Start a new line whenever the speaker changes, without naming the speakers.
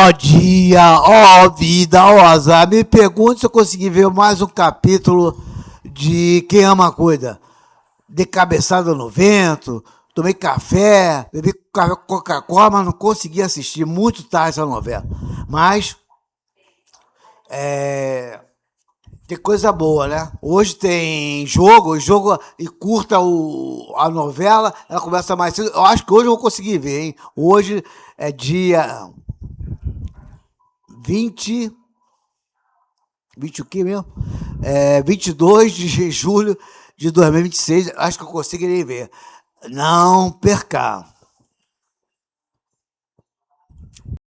Ó dia, ó vida, ó azar. Me pergunte se eu consegui ver mais um capítulo de Quem Ama Cuida. De cabeçada no vento, tomei café, bebi Coca-Cola, mas não consegui assistir muito tarde essa novela. Mas tem coisa boa, né? Hoje tem jogo e curta a novela, ela começa mais cedo. Eu acho que hoje eu vou conseguir ver, hein? Hoje é dia 20, 20 o quê mesmo? 22 de julho de 2026. Acho que eu conseguirei ver. Não perca.